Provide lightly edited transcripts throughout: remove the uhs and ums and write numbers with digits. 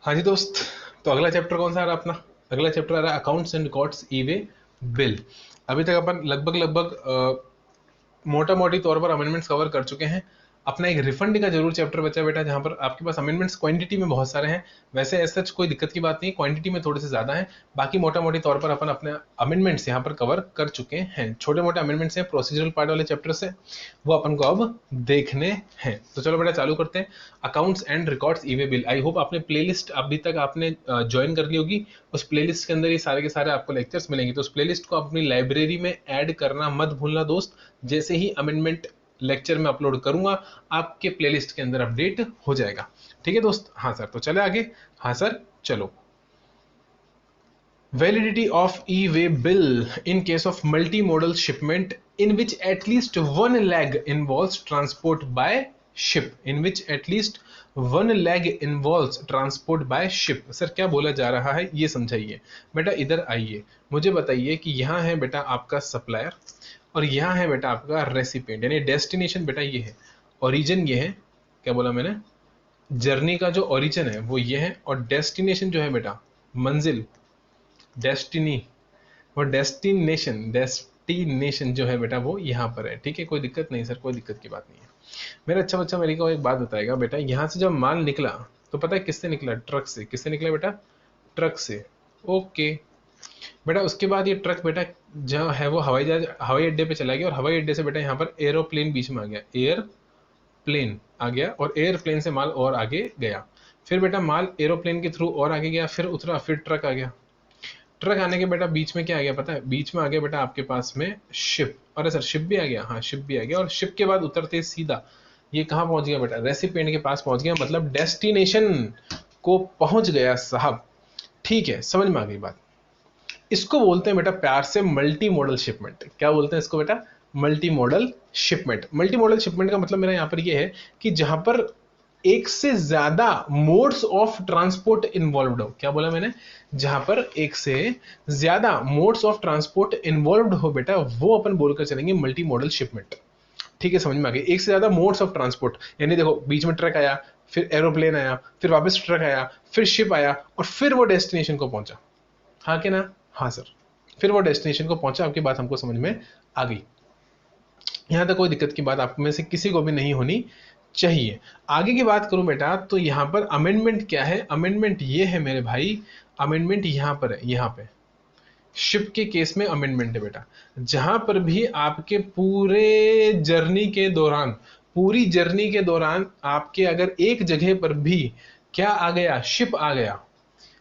हाँ जी दोस्त, तो अगला चैप्टर कौन सा आ रहा है अपना? अगला चैप्टर आ रहा है accounts and records E way bill. अभी तक अपन लगभग मोटा मोटी तौर पर अमेंडमेंट्स कवर कर चुके हैं। अपना एक रिफंड का जरूर चैप्टर बचा बेटा, जहां पर आपके पास अमेंडमेंट्स क्वांटिटी में बहुत सारे हैं। वैसे ऐसा कोई दिक्कत की बात नहीं, क्वांटिटी में थोड़े से ज्यादा है। बाकी मोटा मोटी तौर पर अपन अपने अमेंडमेंट्स यहाँ पर कवर कर चुके हैं। छोटे मोटे अमेंडमेंट्स हैं प्रोसीजरल पार्ट वाले चैप्टर से, वो अपन को अब देखने हैं। तो चलो बेटा चालू करते हैं। Accounts and records E way bill. I hope आपने प्लेलिस्ट अभी तक आपने ज्वाइन कर ली होगी। उस प्लेलिस्ट के अंदर ये सारे के सारे आपको लेक्चर्स मिलेंगे, तो उस प्लेलिस्ट को अपनी लाइब्रेरी में ऐड करना मत भूलना दोस्त। जैसे ही अमेंडमेंट लेक्चर में अपलोड करूंगा आपके प्लेलिस्ट के अंदर अपडेट हो जाएगा। ठीक है दोस्त? हाँ सर, तो चले आगे। हाँ सर चलो। Validity of e-way bill in case of multimodal shipment in which at least one leg involves transport by ship. In which at least one leg involves transport by ship. Sir क्या बोला जा रहा है ये समझाइए। बेटा इधर आइए, मुझे बताइए कि यहाँ है बेटा आपका सप्लायर और यहाँ है बेटा आपका रेसिपिएंट, यानी डेस्टिनेशन बेटा ये है, ओरिजिन ये है, क्या बोला मैंने, जर्नी का जो ओरिजिन है वो ये है, और डेस्टिनेशन जो है बेटा मंजिल, डेस्टिनी, वो डेस्टिनेशन जो है बेटा वो यहाँ पर है। ठीक है, कोई दिक्कत नहीं सर, कोई दिक्कत की बात नहीं है। मेरा अच्छा बच्चा मेरी को एक बात बताएगा बेटा, यहाँ से जब माल निकला तो पता है किससे निकला? ट्रक से। किससे निकला बेटा? ट्रक से। ओके बेटा, उसके बाद ये ट्रक बेटा जहाँ है वो हवाई अड्डे पे चला गया, और हवाई अड्डे से बेटा यहाँ पर एरोप्लेन बीच में आ गया, एयरप्लेन आ गया, और एयरप्लेन से माल और आगे गया। फिर बेटा माल एरोप्लेन के थ्रू और आगे गया, फिर उतरा, फिर ट्रक आ गया। ट्रक आने के बेटा बीच में क्या आ गया पता है? बीच में आ गया बेटा आपके पास में शिप। अरे सर शिप भी आ गया, हाँ शिप भी आ गया। और शिप के बाद उतरते सीधा ये कहाँ पहुंच गया बेटा? रेसिपिएंट के पास पहुंच गया, मतलब डेस्टिनेशन को पहुंच गया साहब। ठीक है, समझ में आ गई बात। इसको बोलते हैं बेटा प्यार से मल्टी मॉडल शिपमेंट। क्या बोलते हैं इसको बेटा? Multi modal shipment. Multi modal shipment का मतलब मेरा यहाँ पर ये है कि जहां पर एक से ज्यादा मोड्स ऑफ ट्रांसपोर्ट इन्वॉल्व्ड हो। क्या बोला मैंने? जहां पर एक से ज्यादा मोड्स ऑफ ट्रांसपोर्ट इन्वॉल्व्ड हो बेटा, वो अपन बोलकर चलेंगे मल्टी मॉडल शिपमेंट। ठीक है, समझ में आ गई। एक से ज्यादा मोड्स ऑफ ट्रांसपोर्ट, यानी देखो बीच में ट्रक आया, फिर एरोप्लेन आया, फिर वापस ट्रक आया, फिर शिप आया, और फिर वो डेस्टिनेशन को पहुंचा। हाँ कि ना? हाँ सर, फिर वो डेस्टिनेशन को पहुंचा। आपकी बात हमको समझ में आ गई। यहां तक कोई दिक्कत की बात आप में से किसी को भी नहीं होनी चाहिए। आगे की बात करूं बेटा तो यहां पर अमेंडमेंट क्या है? अमेंडमेंट ये है मेरे भाई, अमेंडमेंट यहां पर है, यहां पे शिप के केस में अमेंडमेंट है बेटा। जहां पर भी आपके पूरे जर्नी के दौरान, पूरी जर्नी के दौरान आपके अगर एक जगह पर भी क्या आ गया? शिप आ गया,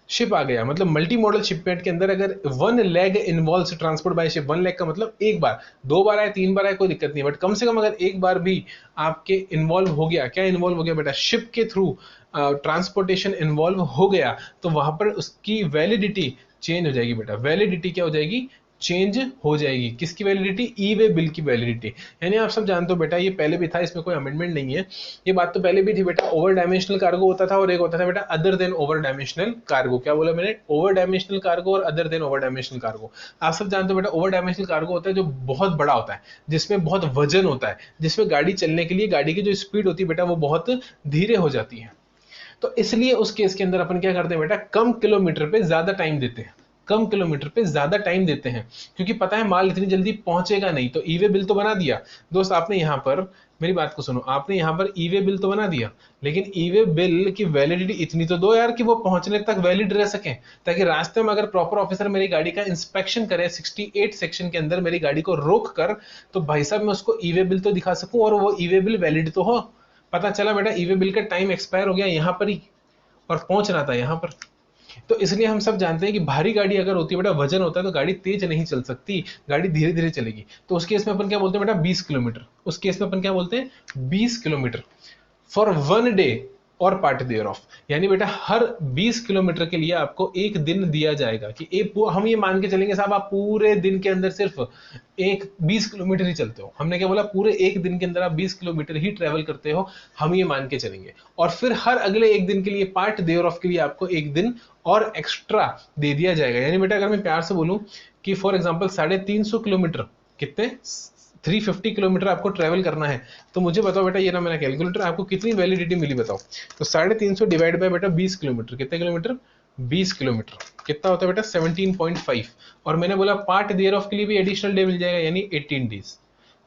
शिप आ गया, मतलब मल्टी मॉडल शिपमेंट के अंदर अगर one leg involve transport by ship, one leg का मतलब एक बार, दो बार आए, तीन बार आए, कोई दिक्कत नहीं, बट कम से कम अगर एक बार भी आपके इन्वॉल्व हो गया, क्या इन्वॉल्व हो गया बेटा? शिप के थ्रू ट्रांसपोर्टेशन इन्वॉल्व हो गया, तो वहां पर उसकी वैलिडिटी चेंज हो जाएगी बेटा। वैलिडिटी क्या हो जाएगी? चेंज हो जाएगी। किसकी वैलिडिटी? ई वे बिल की वैलिडिटी। यानी आप सब जानते हो बेटा, ये पहले भी था, इसमें कोई अमेंडमेंट नहीं है। ये बात तो पहले भी थी बेटा, ओवर डायमेंशनल कार्गो होता था और एक होता था बेटा other than over dimensional cargo. क्या बोला मैंने? ओवर डायमेंशनल कार्गो और other than over dimensional cargo. आप सब जानते हो बेटा, ओवर डायमेंशनल कार्गो होता है जो बहुत बड़ा होता है, जिसमें बहुत वजन होता है, जिसमें गाड़ी चलने के लिए गाड़ी की जो स्पीड होती है बेटा वो बहुत धीरे हो जाती है। तो इसलिए उस केस के अंदर अपन क्या करते हैं बेटा? कम किलोमीटर पे ज्यादा टाइम देते हैं, कम किलोमीटर पे ज्यादा टाइम देते हैं, क्योंकि पता है माल इतनी जल्दी पहुंचेगा नहीं। तो ई वे बिल तो बना दिया दोस्त आपने, यहां पर मेरी बात को सुनो, आपने यहां पर ई वे बिल तो बना दिया, लेकिन ई वे बिल की वैलिडिटी इतनी तो दो यार कि वो पहुंचने तक वैलिड रह सके, ताकि रास्ते में अगर प्रॉपर ऑफिसर मेरी गाड़ी का इंस्पेक्शन करे 68 सेक्शन के अंदर मेरी गाड़ी को रोक कर, तो भाई साहब मैं उसको ई वे बिल तो दिखा सकूं और वो ई वे बिल वैलिड तो हो। पता चला बेटा ई वे बिल का टाइम एक्सपायर हो गया यहां पर ही, और पहुंच रहा था यहां पर। तो इसलिए हम सब जानते हैं कि भारी गाड़ी अगर होती है बेटा, वजन होता है, तो गाड़ी तेज नहीं चल सकती, गाड़ी धीरे धीरे चलेगी। तो उस केस में अपन क्या बोलते हैं बेटा? 20 किलोमीटर। उस केस में अपन क्या बोलते हैं? 20 किलोमीटर फॉर वन डे और पार्ट देयर ऑफ। यानी बेटा हर 20 किलोमीटर के लिए आपको एक दिन दिया जाएगा कि हम ये मान के चलेंगे साहब आप पूरे दिन के अंदर सिर्फ 20 किलोमीटर ही चलते हो। हमने क्या बोला? पूरे एक दिन के अंदर आप 20 किलोमीटर ही ट्रेवल करते हो, हम ये मान के चलेंगे। और फिर हर अगले एक दिन के लिए, पार्ट देयर ऑफ के लिए, आपको एक दिन और एक्स्ट्रा दे दिया जाएगा। यानी बेटा अगर मैं प्यार से बोलूं कि फॉर एग्जाम्पल 350 किलोमीटर, कितने? 350 किलोमीटर आपको ट्रेवल करना है, तो मुझे बताओ बेटा, ये ना मेरा कैलकुलेटर, आपको कितनी वैलिडिटी मिली बताओ। तो 350 डिवाइड बाय बेटा 20 किलोमीटर, कितने किलोमीटर, 20 किलोमीटर, कितना होता है बेटा 17.5। और मैंने बोला पार्ट देयर ऑफ के लिए भी एडिशनल डे मिल जाएगा, यानी 18 डेज।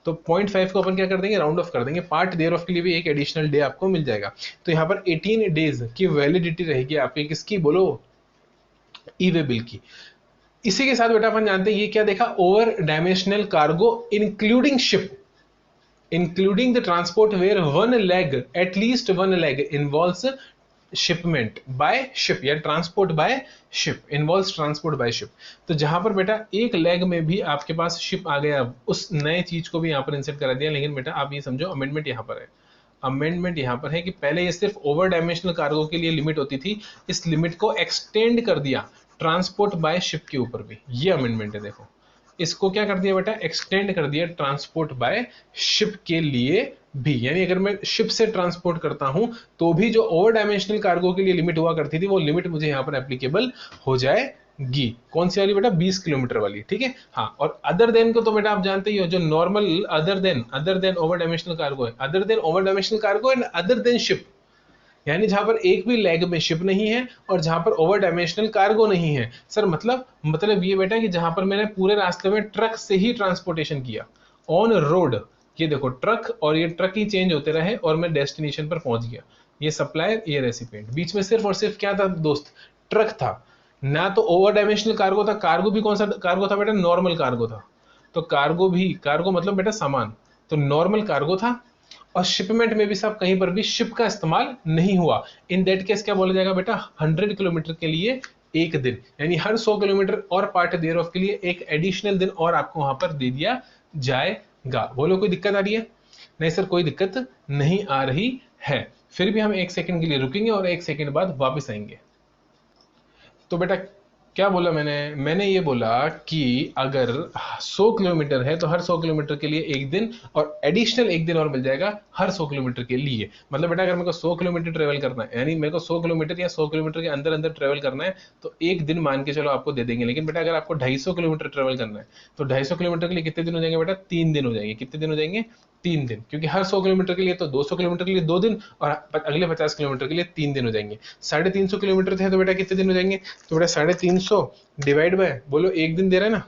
तो 0.5 को अपन क्या कर देंगे, राउंड ऑफ कर देंगे, पार्ट देयर ऑफ के लिए भी एक एडिशनल डे आपको मिल जाएगा। तो यहाँ पर 18 डेज की वैलिडिटी रहेगी आपकी, किसकी बोलो, ई वे बिल की। इसी के साथ बेटा अपन जानते हैं ये क्या देखा, over dimensional cargo including ship, including the transport where one leg, at least one leg involves shipment by ship या transport by ship, involves transport by ship। तो जहां पर बेटा एक लेग में भी आपके पास शिप आ गया, उस नए चीज को भी यहां पर इंसर्ट करा दिया। लेकिन बेटा आप ये समझो, अमेंडमेंट यहां पर है, अमेंडमेंट यहां पर है कि पहले ये सिर्फ ओवर डायमेंशनल कार्गो के लिए लिमिट होती थी, इस लिमिट को एक्सटेंड कर दिया ट्रांसपोर्ट बाय शिप के ऊपर भी। ये अमेंडमेंट है, देखो इसको क्या कर दिया बेटा, एक्सटेंड कर दिया ट्रांसपोर्ट बाय शिप के लिए भी। यानी अगर मैं शिप से ट्रांसपोर्ट करता हूं तो भी जो ओवर डायमेंशनल कार्गो के लिए लिमिट हुआ करती थी, वो लिमिट मुझे यहां पर एप्लीकेबल हो जाएगी। कौन सी वाली बेटा, 20 किलोमीटर वाली, ठीक है। हाँ, और अदर देन को तो बेटा आप जानते ही हो, जो normal other than over dimensional cargo है, other than over dimensional cargo and other than ship, यानी जहां पर एक भी लेग में शिप नहीं है और जहां पर ओवर डायमेंशनल कार्गो नहीं है। सर मतलब ये बेटा कि जहां पर मैंने पूरे रास्ते में ट्रक से ही ट्रांसपोर्टेशन किया ऑन रोड, ये देखो ट्रक, और ये ट्रक ही चेंज होते रहे और मैं डेस्टिनेशन पर पहुंच गया। ये सप्लायर, ये रेसिपिएंट, बीच में सिर्फ और सिर्फ क्या था दोस्त, ट्रक था ना। तो ओवर डायमेंशनल कार्गो था, कार्गो भी कौन सा कार्गो था बेटा, नॉर्मल कार्गो था। तो कार्गो मतलब बेटा सामान, तो नॉर्मल कार्गो था। और शिपमेंट में भी साहब कहीं पर भी शिप का इस्तेमाल नहीं हुआ। इन दैट केस क्या बोला जाएगा बेटा, 100 किलोमीटर के लिए एक दिन, यानी हर 100 किलोमीटर और पार्ट देयर ऑफ के लिए एक एडिशनल दिन और आपको वहां पर दे दिया जाएगा। बोलो कोई दिक्कत आ रही है? नहीं सर, कोई दिक्कत नहीं आ रही है। फिर भी हम 1 सेकंड के लिए रुकेंगे और 1 सेकंड बाद वापस आएंगे। तो बेटा क्या बोला मैंने ये बोला कि अगर 100 किलोमीटर है तो हर 100 किलोमीटर के लिए एक दिन और एडिशनल एक दिन और मिल जाएगा हर 100 किलोमीटर के लिए। मतलब बेटा अगर मेरे को 100 किलोमीटर ट्रेवल करना है, यानी मेरे को 100 किलोमीटर या 100 किलोमीटर के अंदर अंदर ट्रेवल करना है, तो एक दिन मान के चलो आपको दे देंगे। लेकिन बेटा अगर आपको 250 किलोमीटर ट्रेवल करना है तो 250 किलोमीटर के लिए कितने दिन हो जाएंगे बेटा, 3 दिन हो जाएंगे। कितने दिन हो जाएंगे, 3 दिन, क्योंकि हर 100 किलोमीटर के लिए तो 200 किलोमीटर के लिए 2 दिन और अगले 50 किलोमीटर के लिए 3 दिन हो जाएंगे। 350 किलोमीटर थे तो बेटा कितने दिन हो जाएंगे, तो बेटा 350 डिवाइड बाय, बोलो एक दिन दे रहा है ना,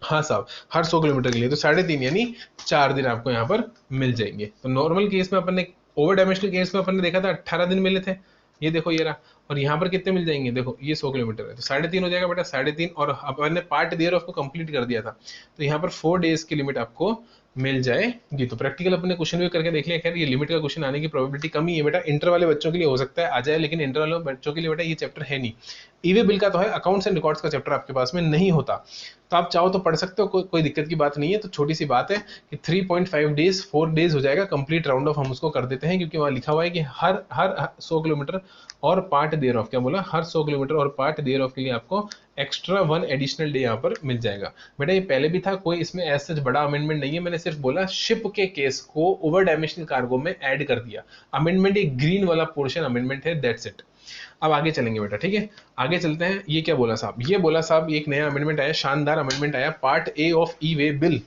हाँ साहब, हर 100 किलोमीटर के लिए तो 3.5 यानी 4 दिन आपको यहाँ पर मिल जाएंगे। तो नॉर्मल केस में अपन ने, ओवर डायमेंशनल केस में अपन ने देखा था 18 दिन मिले थे, ये देखो ये रहा। और यहाँ पर कितने मिल जाएंगे, देखो ये 100 किलोमीटर है तो 3.5 हो जाएगा बेटा, 3.5, और अपन ने पार्ट देयर ऑफ को कंप्लीट कर दिया था, तो यहाँ पर 4 डेज की लिमिट आपको मिल जाएगी। तो प्रैक्टिकल अपने क्वेश्चन भी करके देख लिया। खैर ये लिमिट का क्वेश्चन आने की प्रोबेबिलिटी कम ही है बेटा, इंटर वाले बच्चों के लिए हो सकता है आ जाए, लेकिन इंटर वाले बच्चों के लिए बेटा ये चैप्टर है नहीं। ईवे बिल का तो है, अकाउंट्स एंड रिकॉर्ड्स का चैप्टर आपके पास में नहीं होता, तो आप चाहो तो पढ़ सकते हो, कोई दिक्कत की बात नहीं है। तो छोटी सी बात है कि 3.5 डेज 4 डेज हो जाएगा कंप्लीट राउंड ऑफ, हम उसको कर देते हैं, क्योंकि वहां लिखा हुआ है कि हर 100 किलोमीटर और पार्ट देयर ऑफ, क्या बोला, हर 100 किलोमीटर और पार्ट देयर ऑफ के लिए आपको एक्स्ट्रा 1 एडिशनल डे यहाँ पर मिल जाएगा। बेटा ये पहले भी था, कोई इसमें ऐसा बड़ा अमेंडमेंट नहीं है, मैंने सिर्फ बोला शिप के केस को ओवर डायमेंशनल कार्गो में ऐड कर दिया। अमेंडमेंट एक ग्रीन वाला पोर्शन अमेंडमेंट है, दैट्स इट। अब आगे चलेंगे बेटा, ठीक है, आगे चलते हैं। ये क्या बोला साहब, ये बोला साहब एक नया अमेंडमेंट आया, शानदार अमेंडमेंट आया, part A of E way bill.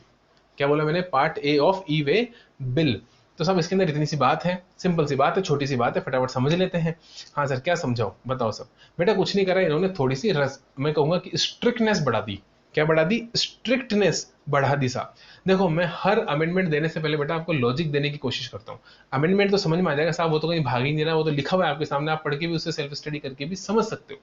क्या बोला मैंने, part A of E way bill. तो सब इसके अंदर इतनी सी बात है, सिंपल सी बात है, छोटी सी बात है, फटाफट समझ लेते हैं। हाँ सर क्या समझाओ, बताओ सब। बेटा कुछ नहीं करा, इन्होंने थोड़ी सी मैं कहूंगा कि स्ट्रिक्टनेस बढ़ा दी। क्या बढ़ा दी, स्ट्रिक्टनेस बढ़ा दी साहब। देखो मैं हर अमेंडमेंट देने से पहले बेटा आपको लॉजिक देने की कोशिश करता हूँ। अमेंडमेंट तो समझ में आ जाएगा साहब, वो तो कहीं भाग ही नहीं रहा, वो तो लिखा हुआ है आपके सामने, आप पढ़ के भी उससे सेल्फ स्टडी करके भी समझ सकते हो।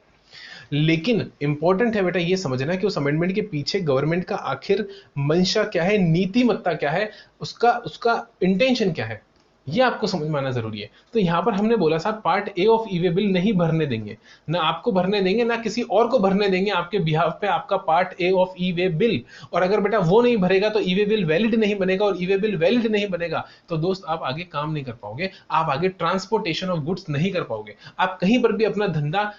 लेकिन इंपॉर्टेंट है बेटा ये समझना कि उस अमेंडमेंट के पीछे गवर्नमेंट का आखिर मंशा क्या है, नीतिमत्ता क्या है, उसका इंटेंशन क्या है, ये आपको समझ में आना जरूरी है। तो यहां पर हमने बोला साहब part A of E way bill नहीं भरने देंगे, ना आपको भरने देंगे ना किसी और को भरने देंगे आपके बिहाफ पे आपका part A of E way bill. और अगर बेटा वो नहीं भरेगा तो ई वे बिल वैलिड नहीं बनेगा, और ई वे बिल वैलिड नहीं बनेगा तो दोस्त आप आगे काम नहीं कर पाओगे, आप आगे ट्रांसपोर्टेशन ऑफ गुड्स नहीं कर पाओगे, आप कहीं पर भी अपना धंधा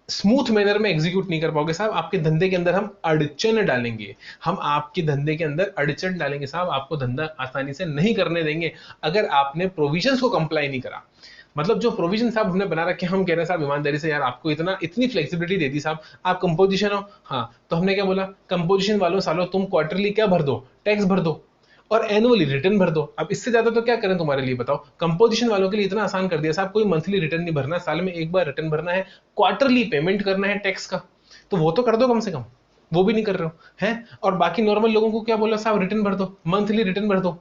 स्मूथ मैनर में एग्जीक्यूट नहीं कर पाओगे साहब। आपके धंधे के अंदर हम अड़चन डालेंगे, हम आपके धंधे के अंदर अड़चन डालेंगे साहब, आपको धंधा आसानी से नहीं करने देंगे अगर आपने प्रोविजंस को कंप्लाई नहीं करा। मतलब जो प्रोविजन साहब हमने बना रखे, हम कह रहे हैं साहब ईमानदारी से यार आपको इतनी फ्लेक्सिबिलिटी दे दी साहब, आप कंपोजिशन हो, हाँ तो हमने क्या बोला, कंपोजिशन वालों सालों तुम क्वार्टरली क्या भर दो, टैक्स भर दो और एनुअली रिटर्न भर दो। अब इससे ज्यादा तो क्या करें तुम्हारे लिए बताओ। कंपोजिशन वालों के लिए इतना आसान कर दिया साहब, कोई मंथली रिटर्न नहीं भरना, साल में एक बार रिटर्न भरना है, क्वार्टरली पेमेंट करना है टैक्स का, तो वो तो कर दो कम से कम, वो भी नहीं कर रहे हो हैं। और बाकी नॉर्मल लोगों को क्या बोला साहब, रिटर्न भर दो, मंथली रिटर्न भर दो।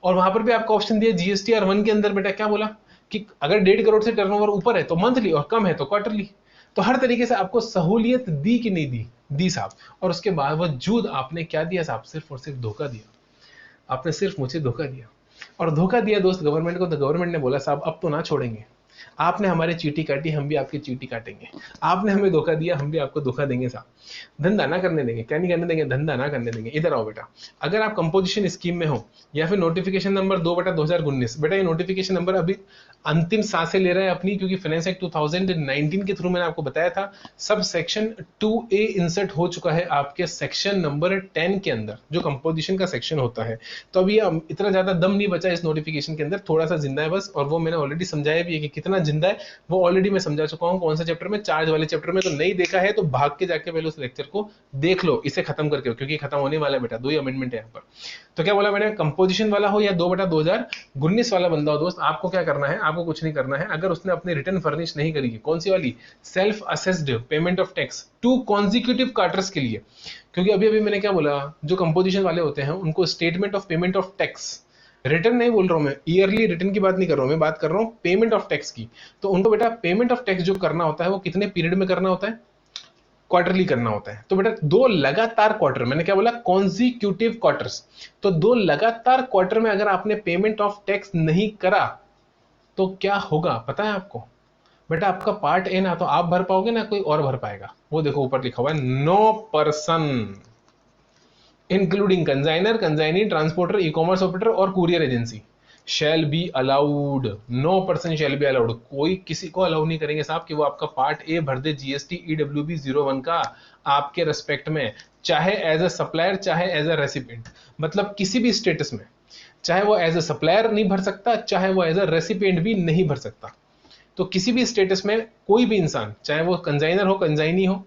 और वहां पर भी आपका ऑप्शन दिया GSTR1 के अंदर बेटा, क्या बोला कि अगर 1.5 करोड़ से टर्नओवर ऊपर है तो मंथली और कम है तो क्वार्टरली। तो हर तरीके से आपको सहूलियत दी कि नहीं दी, दी साहब। और उसके बावजूद आपने क्या दिया साहब, सिर्फ और सिर्फ धोखा दिया। आपने सिर्फ मुझे धोखा दिया, और धोखा दिया दोस्त गवर्नमेंट को, तो गवर्नमेंट ने बोला साहब अब तो ना छोड़ेंगे, आपने हमारी चीटी काटी, हम भी आपकी चीटी काटेंगे, आपने हमें धोखा दिया, हम भी आपको धोखा देंगे साहब, धंधा ना करने देंगे। क्या नहीं करने देंगे, धंधा ना करने देंगे। इधर आओ बेटा, अगर आप कंपोजिशन स्कीम में हो या फिर नोटिफिकेशन नंबर 2/2019, बेटा ये नोटिफिकेशन नंबर अभी अंतिम सांसें ले रहा है अपनी, क्योंकि फाइनेंस एक्ट 2019 के थ्रू मैंने आपको बताया था सब सेक्शन 2A इंसर्ट हो चुका है आपके सेक्शन नंबर 10 के अंदर, जो कंपोजिशन का सेक्शन होता है। तो अभी इतना ज्यादा दम नहीं बचा इस नोटिफिकेशन के अंदर, थोड़ा सा जिंदा है बस, और वो मैंने ऑलरेडी समझाया भी है कि कितना जिंदा है, वो ऑलरेडी मैं समझा चुका हूँ। कौन सा चैप्टर में, चार्ज वाले चैप्टर में। तो नहीं देखा है तो भाग के जाके पहले उस लेक्चर को देख लो, इसे खत्म करके, क्योंकि खत्म होने वाला है बेटा, 2 ही अमेंडमेंट है यहाँ पर। तो क्या बोला मैंने, कंपोजिशन वाला हो या 2/2019 वाला बंदा हो दोस्त, आपको क्या करना है, आपको कुछ नहीं करना है। अगर उसने अपनी रिटर्न फर्निश नहीं करी है, कौन सी वाली, self assessed payment of tax 2 consecutive quarters के लिए, क्योंकि अभी अभी मैंने क्या बोला, जो कंपोजिशन वाले होते हैं उनको statement of payment of tax, return नहीं बोल रहा हूं मैं, ईयरली रिटर्न की बात नहीं कर रहा हूं मैं, बात कर रहा हूं पेमेंट ऑफ टैक्स की। तो उनको बेटा पेमेंट ऑफ टैक्स जो करना होता है वो कितने पीरियड में करना होता है, क्वार्टरली करना होता है। तो बेटा 2 लगातार क्वार्टर, मैंने क्या बोला, कॉन्जिक्यूटिव क्वार्टर्स। तो 2 लगातार क्वार्टर में अगर आपने पेमेंट ऑफ टैक्स नहीं करा तो क्या होगा पता है आपको, बेटा आपका पार्ट ए ना तो आप भर पाओगे ना कोई और भर पाएगा। वो देखो ऊपर लिखा हुआ है, no person including consignor, consignee, transporter, e commerce operator और courier agency shall be allowed, 9% shall be allowed. कोई किसी को अलाउ नहीं करेंगे साहब कि वो आपका पार्ट ए भर दे GST EWB 01 का आपके रेस्पेक्ट में, चाहे एज अ सप्लायर चाहे एज अ रेसिपिएंट, मतलब किसी भी स्टेटस में, चाहे वो एज अ सप्लायर नहीं भर सकता, चाहे वो एज अ रेसिपिएंट भी नहीं भर सकता। तो किसी भी स्टेटस में कोई भी इंसान, चाहे वो कंजाइनर हो, कंजाइनी हो,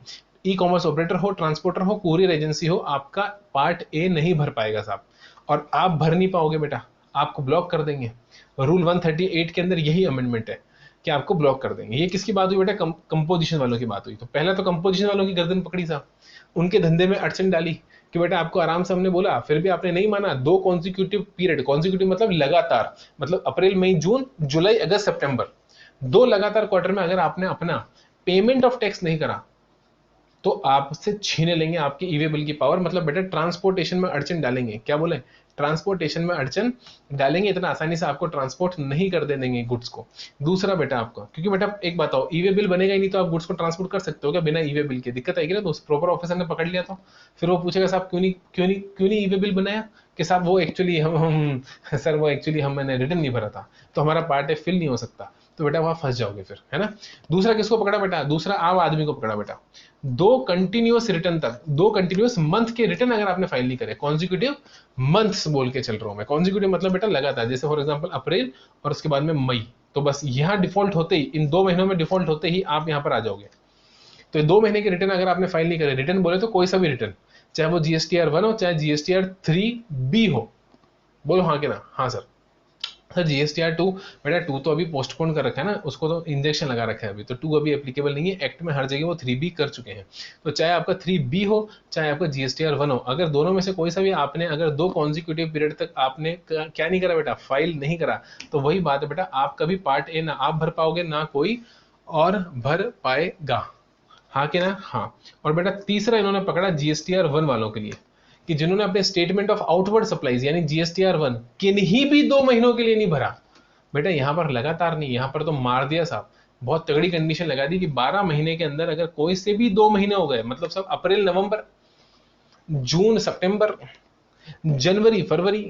ई कॉमर्स ऑपरेटर हो, ट्रांसपोर्टर हो, कुरियर एजेंसी हो, आपका पार्ट ए नहीं भर पाएगा साहब। और आप भर नहीं पाओगे बेटा, आपको ब्लॉक कर देंगे। रूल 138 के अंदर यही अमेंडमेंट है कि आपको ब्लॉक कर देंगे। ये किसकी बात हुई बेटा, कंपोजिशन वालों की बात हुई। तो पहला तो कंपोजिशन वालों की गर्दन पकड़ी साहब, उनके धंधे में अड़चन डाली कि बेटा आपको आराम से हमने बोला, फिर भी आपने नहीं माना। 2 कॉन्जिक्यूटिव पीरियड, कॉन्जिक्यूटिव मतलब लगातार, मतलब अप्रैल मई जून जुलाई अगस्त सितंबर, 2 लगातार क्वार्टर में अगर आपने अपना पेमेंट ऑफ टैक्स नहीं करा तो आपसे छीने लेंगे आपके ईवे बिल की पावर। मतलब बेटा ट्रांसपोर्टेशन में अड़चन डालेंगे। क्या बोले, ट्रांसपोर्टेशन में अड़चन डालेंगे, इतना आसानी से आपको ट्रांसपोर्ट नहीं कर देंगे गुड्स को। दूसरा बेटा आपका, क्योंकि बेटा एक बात आओ, ईवे बिल बनेगा ही नहीं तो आप गुड्स को ट्रांसपोर्ट कर सकते हो क्या बिना ईवे बिल के, दिक्कत आएगी ना। तो प्रॉपर ऑफिसर ने पकड़ लिया तो फिर वो पूछेगा साहब क्यों नहीं ईवे बिल बनाया, कि साहब वो एक्चुअली हम सर वो एक्चुअली हम मैंने रिटर्न नहीं भरा था तो हमारा पार्ट है फिल नहीं हो सकता। तो बेटा वहां फंस जाओगे फिर, है ना। दूसरा किसको पकड़ा बेटा, दूसरा आम आदमी को पकड़ा बेटा। 2 कंटिन्यूअस रिटर्न तक, 2 कंटिन्यूअस मंथ के रिटर्न अगर आपने फाइल नहीं करे, कॉन्जिक्यूटिव मंथ्स बोल के चल रहा हूं मैं, कॉन्जिक्यूटिव मतलब बेटा लगातार, जैसे फॉर एग्जांपल अप्रैल और उसके बाद में मई, तो बस यहां डिफॉल्ट होते ही, इन 2 महीनों में डिफॉल्ट होते ही आप यहां पर आ जाओगे। तो 2 महीने के रिटर्न अगर आपने फाइल नहीं करे, रिटर्न बोले तो कोई सा भी रिटर्न, चाहे वो GSTR1 हो चाहे GSTR3B हो, बोलो हाँ कि ना, हाँ सर। सर GSTR2 बेटा 2 तो अभी पोस्टपोन कर रखा है ना, उसको तो इंजेक्शन लगा रखा है अभी, तो 2 अभी एप्लीकेबल नहीं है एक्ट में, हर जगह वो 3B कर चुके हैं। तो चाहे आपका 3B हो चाहे आपका GSTR1 हो, अगर दोनों में से कोई सा भी आपने अगर 2 कॉन्जिक्यूटिव पीरियड तक आपने क्या नहीं करा बेटा, फाइल नहीं करा, तो वही बात है बेटा, आपका भी पार्ट ए ना आप भर पाओगे ना कोई और भर पाएगा। हाँ कि ना, हाँ। और बेटा तीसरा इन्होंने पकड़ा GSTR1 वालों के लिए, कि जिन्होंने अपने स्टेटमेंट ऑफ आउटवर्ड सप्लाईज यानी GSTR1 किन्हीं भी 2 महीनों के लिए नहीं भरा। बेटा यहां पर लगातार नहीं, यहां पर तो मार दिया साहब, बहुत तगड़ी कंडीशन लगा दी कि 12 महीने के अंदर अगर कोई से भी 2 महीने हो गए, मतलब सब अप्रैल नवंबर जून सितंबर जनवरी फरवरी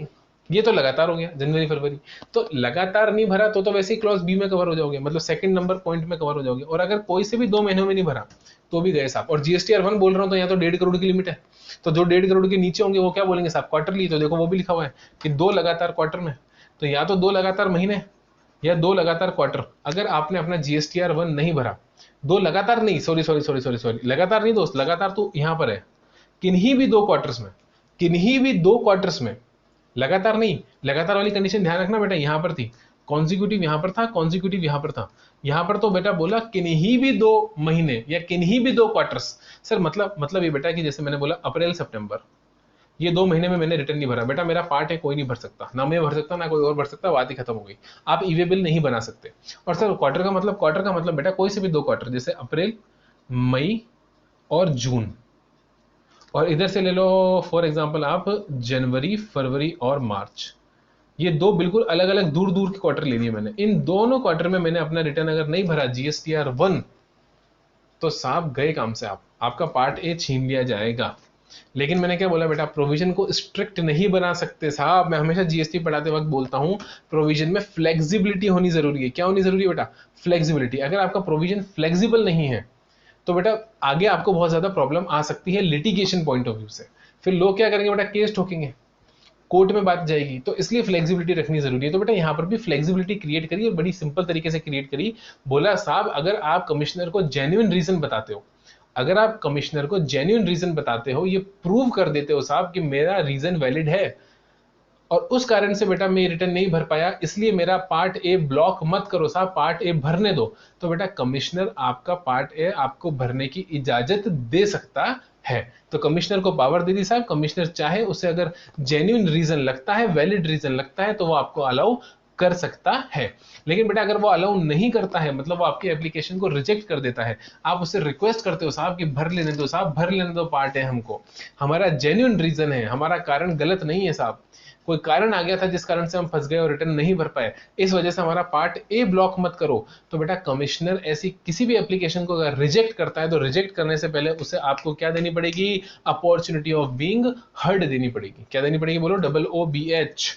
ये तो लगातार हो गया जनवरी फरवरी। तो लगातार नहीं भरा तो वैसे ही क्लॉज बी में कवर हो जाओगे, मतलब सेकंड नंबर पॉइंट में कवर हो जाओगे। और अगर कोई से भी 2 महीनों में नहीं भरा तो भी गए साहब। और जीएसटीआर 1 बोल रहा हूं तो यहाँ तो 1.5 करोड़ की लिमिट है, तो जो 1.5 करोड़ के नीचे होंगे वो क्या बोलेंगे साहब, क्वार्टरली। तो देखो वो भी लिखा हुआ है कि 2 लगातार क्वार्टर में, तो या तो 2 लगातार महीने या 2 लगातार क्वार्टर। अगर आपने अपना जीएसटीआर 1 नहीं भरा, 2 लगातार नहीं, सॉरी लगातार नहीं दोस्त, लगातार तो यहाँ पर है किन्हीं भी 2 क्वार्टर्स में, किन्हीं भी 2 क्वार्टर्स में, लगातार नहीं। लगातार वाली कंडीशन ध्यान रखना बेटा, यहां पर थी कॉन्जिक्यूटिव, यहां पर था कॉन्जिक्यूटिव, यहां पर था, यहां पर तो बेटा बोला किन्हीं भी 2 महीने या किन्हीं भी 2 क्वार्टर्स। सर मतलब ये बेटा कि जैसे मैंने बोला अप्रैल सितंबर, ये 2 महीने में मैंने रिटर्न नहीं भरा, बेटा मेरा पार्ट है, कोई नहीं भर सकता, ना मैं भर सकता ना कोई और भर सकता, बात ही खत्म हो गई। आप ईवे बिल नहीं बना सकते। और सर क्वार्टर का मतलब बेटा कोई से भी 2 क्वार्टर, जैसे अप्रैल, मई और जून, और इधर से ले लो फॉर एग्जांपल आप जनवरी फरवरी और मार्च, ये 2 बिल्कुल अलग अलग दूर दूर की क्वार्टर ले लिए मैंने। इन दोनों क्वार्टर में मैंने अपना रिटर्न अगर नहीं भरा जीएसटीआर 1, तो साहब गए काम से, आप आपका पार्ट ए छीन लिया जाएगा। लेकिन मैंने क्या बोला बेटा, प्रोविजन को स्ट्रिक्ट नहीं बना सकते साहब। मैं हमेशा जीएसटी पढ़ाते वक्त बोलता हूं प्रोविजन में फ्लेक्सिबिलिटी होनी जरूरी है। क्या होनी जरूरी है बेटा, फ्लेक्सिबिलिटी। अगर आपका प्रोविजन फ्लेक्सिबल नहीं है तो बेटा आगे आपको बहुत ज्यादा प्रॉब्लम आ सकती है लिटिगेशन पॉइंट ऑफ व्यू से। फिर लोग क्या करेंगे बेटा, केस ठोकेंगे, कोर्ट में बात जाएगी। तो इसलिए फ्लेक्सिबिलिटी रखनी जरूरी है। तो बेटा यहाँ पर भी फ्लेक्सिबिलिटी क्रिएट करी और बड़ी सिंपल तरीके से क्रिएट करी। बोला साहब अगर आप कमिश्नर को जेन्युइन रीजन बताते हो, अगर आप कमिश्नर को जेन्युइन रीजन बताते हो, ये प्रूव कर देते हो साहब कि मेरा रीजन वैलिड है और उस कारण से बेटा मैं रिटर्न नहीं भर पाया, इसलिए मेरा पार्ट ए ब्लॉक मत करो साहब, पार्ट ए भरने दो, तो बेटा कमिश्नर आपका पार्ट ए आपको भरने की इजाजत दे सकता है। तो कमिश्नर को पावर दे दी साहब, कमिश्नर चाहे उसे अगर जेन्युइन रीजन लगता है, वैलिड रीजन लगता है, तो वो आपको अलाउ कर सकता है। लेकिन बेटा अगर वो अलाउ नहीं करता है, मतलब वो आपकी एप्लीकेशन को रिजेक्ट कर देता है, आप उससे रिक्वेस्ट करते हो साहब कि भर लेने दो साहब, भर लेने दो पार्ट है हमको, हमारा जेन्युइन रीजन है, हमारा कारण गलत नहीं है साहब, कोई कारण आ गया था जिस कारण से हम फंस गए और रिटर्न नहीं भर पाए, इस वजह से हमारा पार्ट ए ब्लॉक मत करो। तो बेटा कमिश्नर ऐसी किसी भी एप्लीकेशन को अगर रिजेक्ट करता है तो रिजेक्ट करने से पहले उसे आपको क्या देनी पड़ेगी, अपॉर्चुनिटी ऑफ बीइंग हर्ड देनी पड़ेगी। क्या देनी पड़ेगी बोलो, OOBH,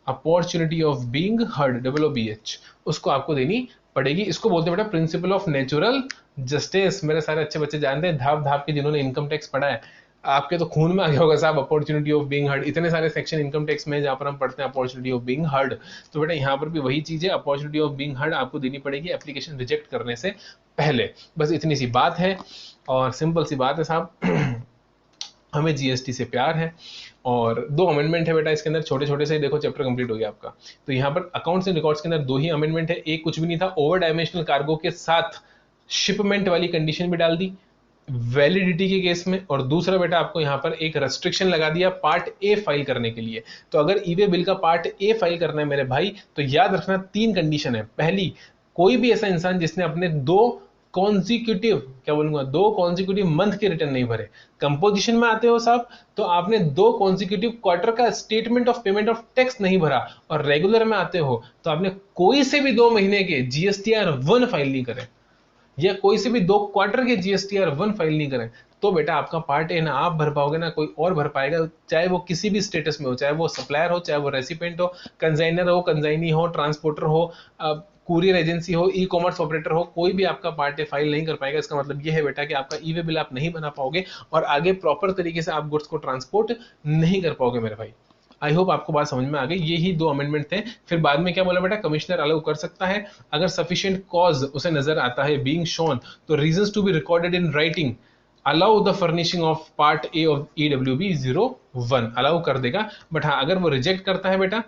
opportunity of being heard, OOBH, उसको आपको देनी पड़ेगी। इसको बोलते हैं बेटा प्रिंसिपल ऑफ नेचुरल जस्टिस। मेरे सारे अच्छे बच्चे जानते हैं धाप धाप के, जिन्होंने इनकम टैक्स पढ़ा है, आपके तो खून में आ गया होगा साहब अपॉर्चुनिटी ऑफ बीइंग हर्ड। इतने सारे सेक्शन इनकम टैक्स में जहां पर हम पढ़ते हैं अपॉर्चुनिटी ऑफ बीइंग हर्ड। तो बेटा यहाँ पर भी वही चीज है, अपॉर्चुनिटी ऑफ बीइंग हर्ड आपको देनी पड़ेगी एप्लीकेशन रिजेक्ट करने से पहले। बस इतनी सी बात है और सिंपल सी बात है साहब। हमें जीएसटी से प्यार है और 2 अमेंडमेंट है बेटा इसके अंदर, छोटे छोटे से, देखो चैप्टर कंप्लीट हो गया आपका। तो यहाँ पर अकाउंट्स एंड रिकॉर्ड्स के अंदर 2 ही अमेंडमेंट है। एक कुछ भी नहीं था, ओवर डायमेंशनल कार्गो के साथ शिपमेंट वाली कंडीशन भी डाल दी वैलिडिटी के केस में, और दूसरा बेटा आपको यहां पर एक रेस्ट्रिक्शन लगा दिया पार्ट ए फाइल करने के लिए। तो अगर ईवे बिल का पार्ट ए फाइल करना है मेरे भाई, तो याद रखना 3 कंडीशन है। पहली, कोई भी ऐसा इंसान जिसने अपने 2 कॉन्जिक्यूटिव, क्या बोलूंगा, 2 कॉन्जिक्यूटिव मंथ के रिटर्न नहीं भरे। कंपोजिशन में आते हो साहब तो आपने 2 कॉन्जिक्यूटिव क्वार्टर का statement of payment of tax नहीं भरा, और रेगुलर में आते हो तो आपने कोई से भी 2 महीने के जीएसटीआर 1 फाइल नहीं करे, या कोई से भी 2 क्वार्टर के जीएसटीआर 1 फाइल नहीं करें, तो बेटा आपका पार्ट ए ना आप भर पाओगे ना कोई और भर पाएगा, चाहे वो किसी भी स्टेटस में हो, चाहे वो सप्लायर हो, चाहे वो रेसिपेंट हो, कंजाइनर हो, कंजाइनी हो, ट्रांसपोर्टर हो, कुरियर एजेंसी हो, ई कॉमर्स ऑपरेटर हो, कोई भी आपका पार्ट ए फाइल नहीं कर पाएगा। इसका मतलब ये है बेटा कि आपका ईवे बिल आप नहीं बना पाओगे और आगे प्रॉपर तरीके से आप गुड्स को ट्रांसपोर्ट नहीं कर पाओगे मेरे भाई। आई होप आपको बात समझ में आ गई। ये ही 2 अमेंडमेंट थे। फिर बाद में क्या बोला बेटा, कमिश्नर अलाउ कर सकता है अगर सफिशिएंट कॉज उसे नजर आता है बीइंग शोन, तो reasons to be recorded in writing allow the furnishing of part A of EWB 01, allow कर देगा। बट हाँ अगर वो रिजेक्ट करता है बेटा,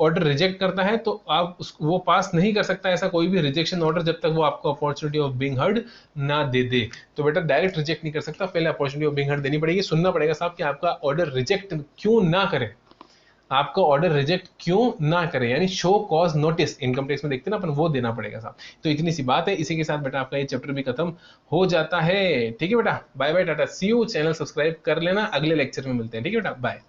ऑर्डर रिजेक्ट करता है, तो आप वो पास नहीं कर सकता ऐसा कोई भी रिजेक्शन ऑर्डर जब तक वो आपको अपॉर्चुनिटी ऑफ बीइंग हर्ड ना दे दे। तो बेटा डायरेक्ट रिजेक्ट नहीं कर सकता, पहले अपॉर्चुनिटी ऑफ बीइंग हर्ड देनी पड़ेगी। सुनना पड़ेगा साहब कि आपका ऑर्डर रिजेक्ट क्यों ना करे, आपका ऑर्डर रिजेक्ट क्यों ना करे, यानी show cause notice income tax में देखते हैं ना अपन, वो देना पड़ेगा साहब। तो इतनी सी बात है, इसी के साथ बेटा आपका ये चैप्टर भी खत्म हो जाता है। ठीक है बेटा, bye bye tata see you. Channel subscribe कर लेना, अगले लेक्चर में मिलते हैं। ठीक है बेटा, बाय।